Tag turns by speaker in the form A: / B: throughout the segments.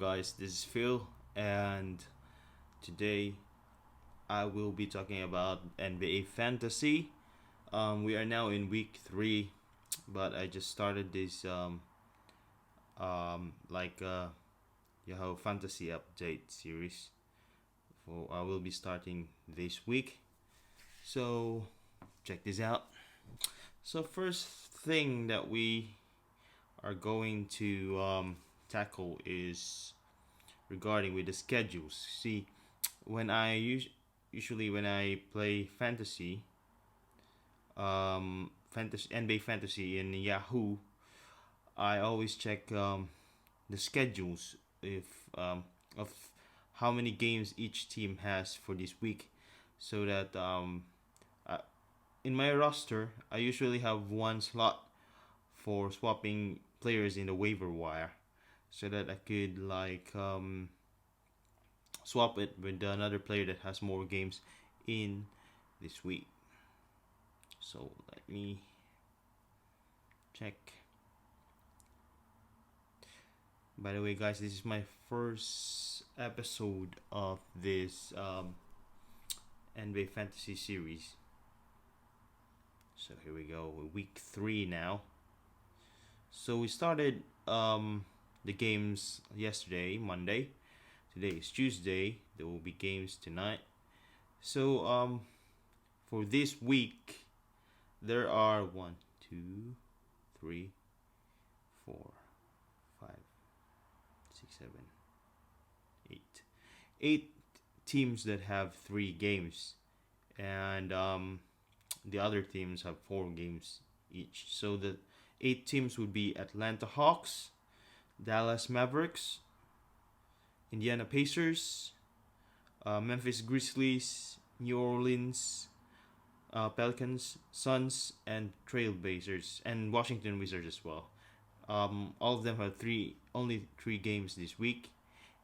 A: guys, this is Phil, and today I will be talking about NBA Fantasy. We are now in week 3, but I just started this Yahoo Fantasy update series. I will be starting this week, so check this out. So first thing that we are going to tackle is regarding with the schedules. See, when I usually when I play fantasy NBA fantasy in Yahoo, I always check the schedules if of how many games each team has for this week, so that I, in my roster I usually have one slot for swapping players in the waiver wire, so that I could swap it with another player that has more games in this week. So let me check. By the way, guys, this is my first episode of this NBA Fantasy series. So here we go, week 3 now. So we started the games yesterday, Monday. Today is Tuesday. There will be games tonight. So for this week, there are 1, 2, 3, 4, 5, 6, 7, 8. 8 teams that have 3 games, and the other teams have 4 games each. So the 8 teams would be Atlanta Hawks, Dallas Mavericks, Indiana Pacers, Memphis Grizzlies, New Orleans Pelicans, Suns, and Trailblazers, and Washington Wizards as well. All of them have only 3 games this week,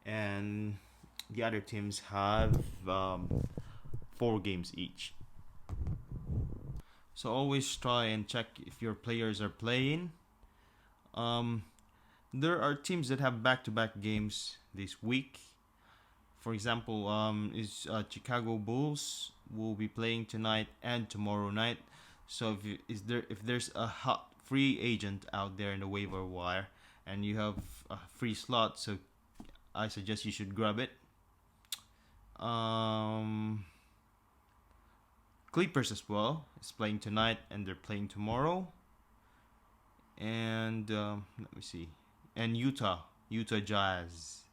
A: and the other teams have 4 games each. So always try and check if your players are playing. There are teams that have back-to-back games this week. For example, Chicago Bulls will be playing tonight and tomorrow night. So if there's a hot free agent out there in the waiver wire and you have a free slot, so I suggest you should grab it. Clippers as well is playing tonight and they're playing tomorrow. And let me see. And Utah Jazz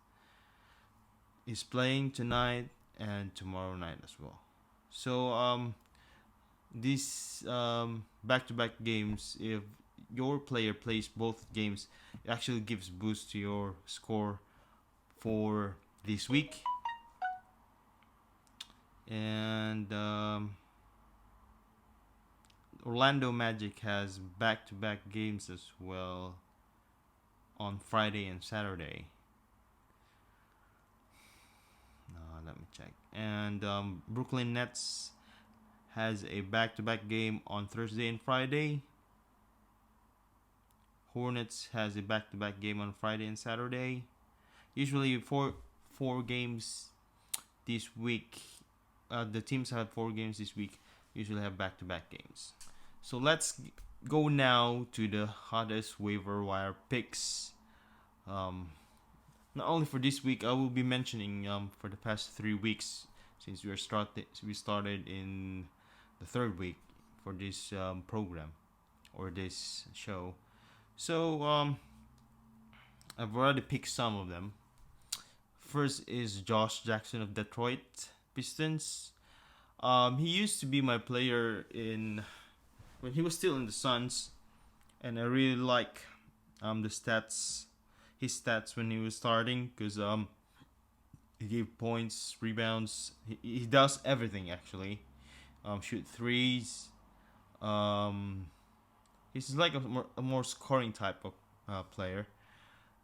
A: is playing tonight and tomorrow night as well. So these back-to-back games, if your player plays both games, it actually gives boost to your score for this week. And Orlando Magic has back-to-back games as well on Friday and Saturday. Let me check. And Brooklyn Nets has a back-to-back game on Thursday and Friday. Hornets has a back-to-back game on Friday and Saturday. Usually four games this week. The teams have 4 games this week. Usually have back-to-back games. So let's go now to the hottest waiver wire picks. Not only for this week, I will be mentioning for the past 3 weeks, since we started in the 3rd week for this program or this show. So I've already picked some of them. First is Josh Jackson of Detroit Pistons. He used to be my player when he was still in the Suns, and I really like his stats when he was starting, because he gave points, rebounds. He does everything actually. Shoot threes. He's like a more scoring type of player,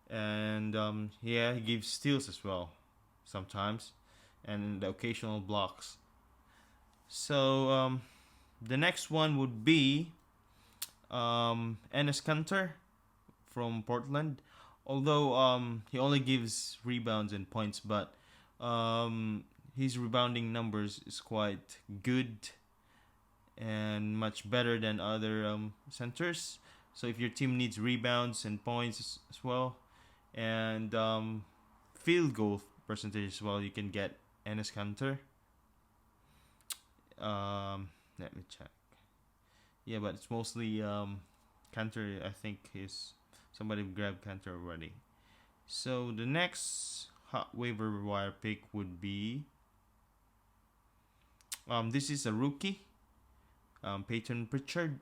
A: and he gives steals as well sometimes, and the occasional blocks. So the next one would be Enes Kanter from Portland. Although he only gives rebounds and points, but his rebounding numbers is quite good and much better than other centers. So if your team needs rebounds and points as well, and field goal percentage as well, you can get Enes Kanter. Let me check. Yeah, but it's mostly Kanter. I think is somebody grabbed Kanter already. So the next hot waiver wire pick would be this is a rookie, Peyton Pritchard.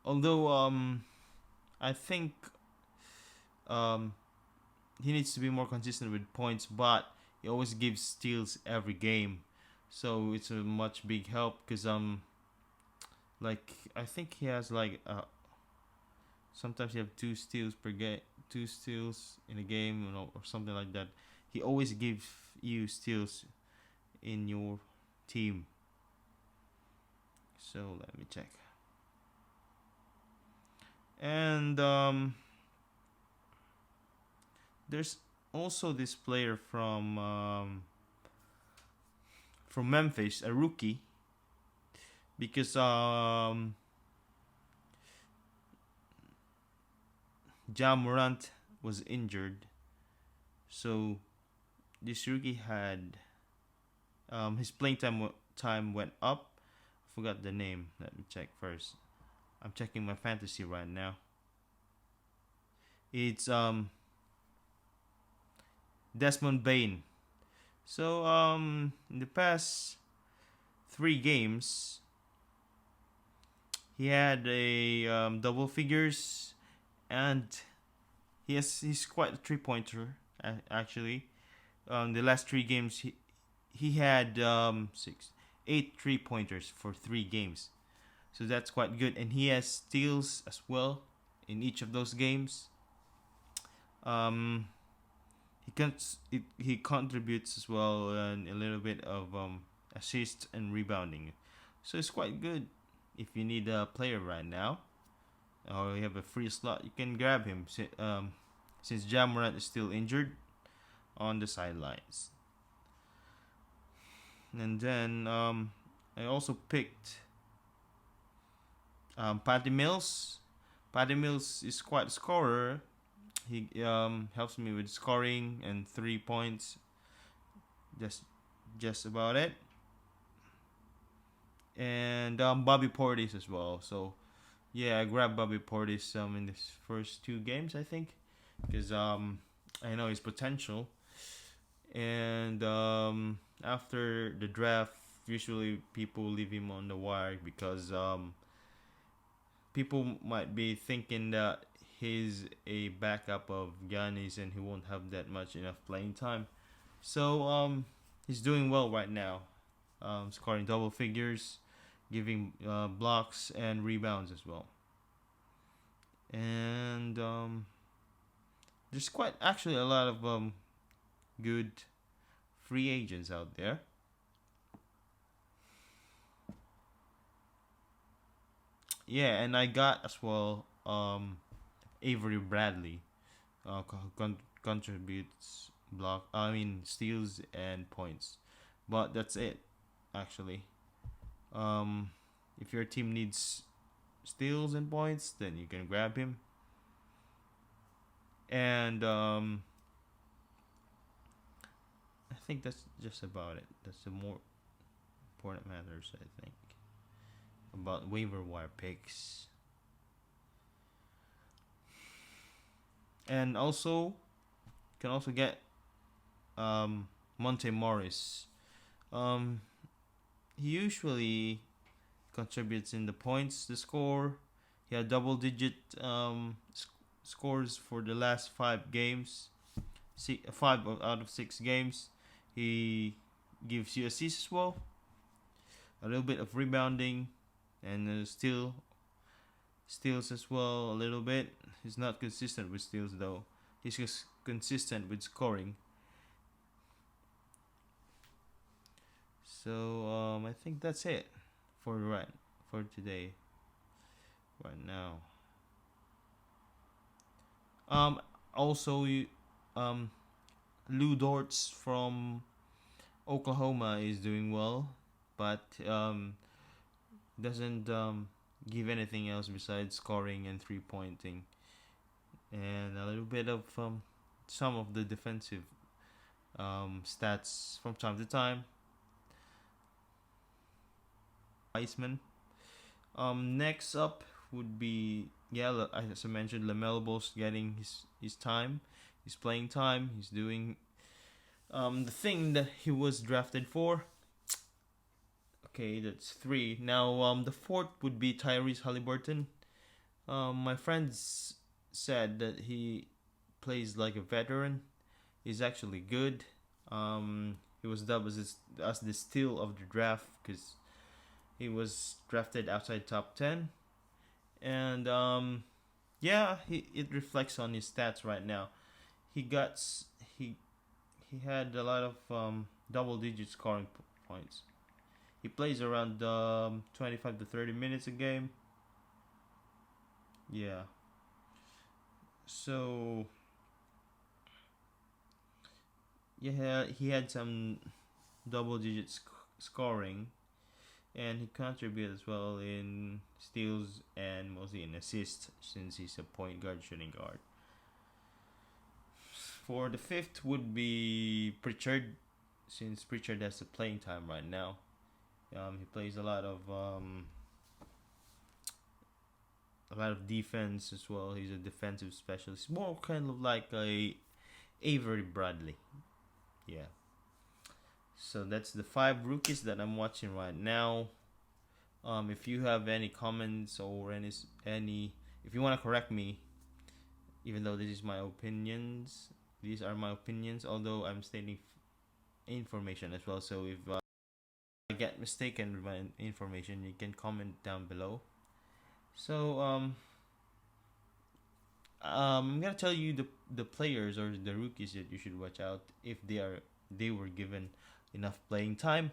A: Although I think um he needs to be more consistent with points, but he always gives steals every game, so it's a much big help because like I think he has like sometimes you have two steals per game, two steals in a game, or something like that. He always gives you steals in your team. So let me check. And there's also this player from Memphis, a rookie, because Ja Morant was injured, so this rookie had his playing time went up. I forgot the name. Let me check first. I'm checking my fantasy right now. It's Desmond Bain. So in the past 3 games, he had a double figures, and he's quite a 3 pointer actually. The last 3 games he had 8 3 pointers for 3 games, so that's quite good, and he has steals as well in each of those games. Um, he contributes as well and a little bit of assist and rebounding, so it's quite good. If you need a player right now, or you have a free slot, you can grab him. Since Ja Morant is still injured on the sidelines. And then I also picked Patty Mills. Patty Mills is quite a scorer. He helps me with scoring and 3 points. Just about it. And Bobby Portis as well. So yeah, I grabbed Bobby Portis in his first 2 games, I think, because I know his potential. And after the draft, usually people leave him on the wire because people might be thinking that he's a backup of Giannis and he won't have that much enough playing time. So he's doing well right now, scoring double figures, giving blocks and rebounds as well. And there's quite actually a lot of good free agents out there. Yeah, and I got as well Avery Bradley, contributes block. I mean steals and points, but that's it actually. Um, if your team needs steals and points, then you can grab him. And I think that's just about it. That's the more important matters, I think, about waiver wire picks. And also, you can also get Monte Morris. Um, he usually contributes in the points, the score. He had double digit scores for the last 5 games. 5 out of 6 games. He gives you assists as well, a little bit of rebounding, and steals as well a little bit. He's not consistent with steals though. He's just consistent with scoring. So I think that's it for today. Right now. Also, Lou Dortz from Oklahoma is doing well, but doesn't give anything else besides scoring and 3 pointing, and a little bit of some of the defensive stats from time to time. Iceman. Next up would be, yeah, as I mentioned, Lamelo Ball's getting his time, his playing time. He's doing the thing that he was drafted for. Okay, that's three. Now the fourth would be Tyrese Halliburton. My friends said that he plays like a veteran. He's actually good. He was dubbed as the steal of the draft because he was drafted outside top 10, and yeah, it reflects on his stats right now. He got he he had a lot of double digit scoring points. He plays around 25 to 30 minutes a game. Yeah. So yeah, he had some double digit scoring, and he contributed as well in steals and mostly in assists since he's a point guard, shooting guard. For the fifth would be Pritchard, since Pritchard has the playing time right now. He plays a lot of defense as well. He's a defensive specialist, more kind of like a Avery Bradley. Yeah. So that's the five rookies that I'm watching right now. If you have any comments or any, if you want to correct me, even though these are my opinions. Although I'm stating information as well. So if I get mistaken with my information, you can comment down below. So I'm gonna tell you the players or the rookies that you should watch out if they were given enough playing time.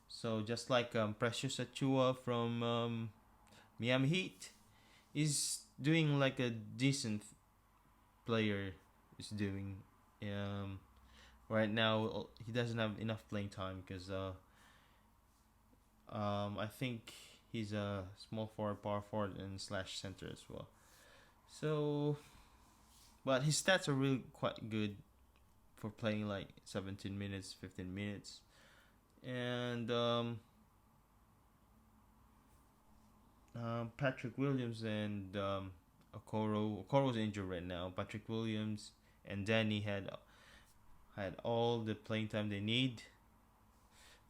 A: So just like Precious Achua from Miami Heat is doing like a decent player is doing. Um, right now he doesn't have enough playing time because I think he's a small forward, power forward, and slash center as well. So, but his stats are really quite good for playing like 17 minutes, 15 minutes, and Patrick Williams and Okoro's injured right now. Patrick Williams and Danny had all the playing time they need.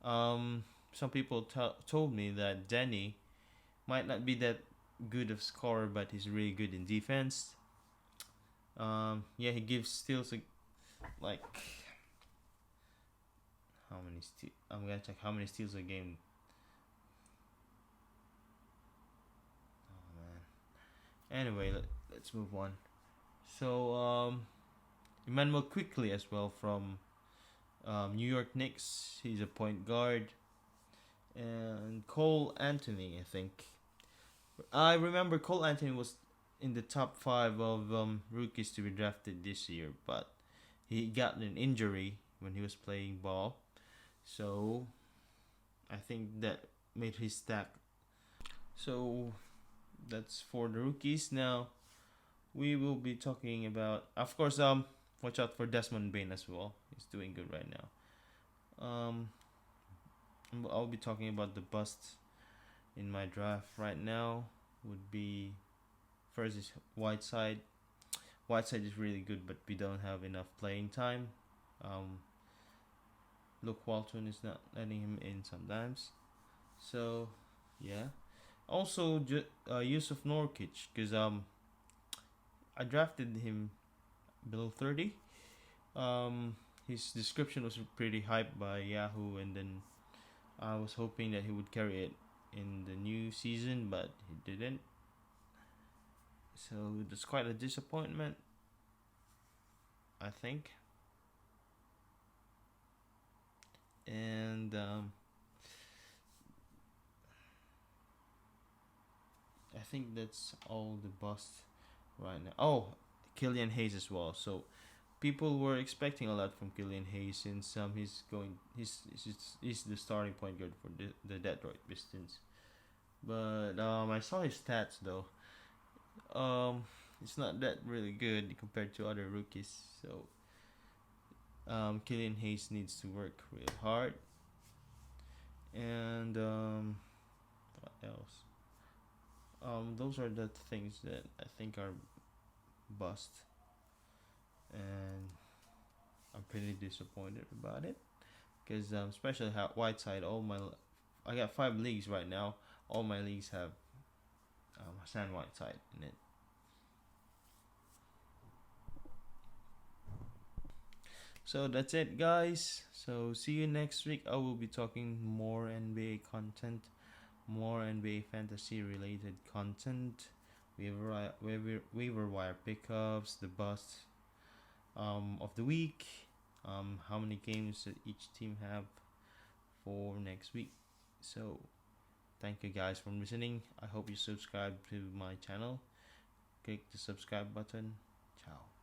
A: Some people told me that Danny might not be that good of scorer, but he's really good in defense. Yeah, he gives steals like how many steals? I'm gonna check how many steals a game. Oh man. Anyway, let's move on. So Emmanuel Quickly as well from New York Knicks. He's a point guard. And Cole Anthony, I think. I remember Cole Anthony was in the top five of rookies to be drafted this year, but he got an injury when he was playing ball. So I think that made his stack. So that's for the rookies. Now we will be talking about, of course, watch out for Desmond Bain as well. He's doing good right now. I'll be talking about the busts in my draft right now. Would be first is Whiteside. Whiteside is really good, but we don't have enough playing time. Luke Walton is not letting him in sometimes. So yeah. Also, Yusuf Nurkic, because I drafted him below 30. His description was pretty hyped by Yahoo, and then I was hoping that he would carry it in the new season, but he didn't. So it's quite a disappointment, I think. And I think that's all the bust right now. Oh, Killian Hayes as well. So people were expecting a lot from Killian Hayes since he's the starting point guard for the Detroit Pistons. But I saw his stats though. Um, it's not that really good compared to other rookies. So Killian Hayes needs to work real hard. And what else? Those are the things that I think are bust, and I'm pretty disappointed about it. Because especially how Whiteside, I got 5 leagues right now. All my leagues have Hassan Whiteside in it. So that's it, guys. So see you next week. I will be talking more NBA content, more NBA fantasy related content, waiver wire pickups, the bust of the week, how many games that each team have for next week. So thank you guys for listening. I hope you subscribe to my channel. Click the subscribe button. Ciao.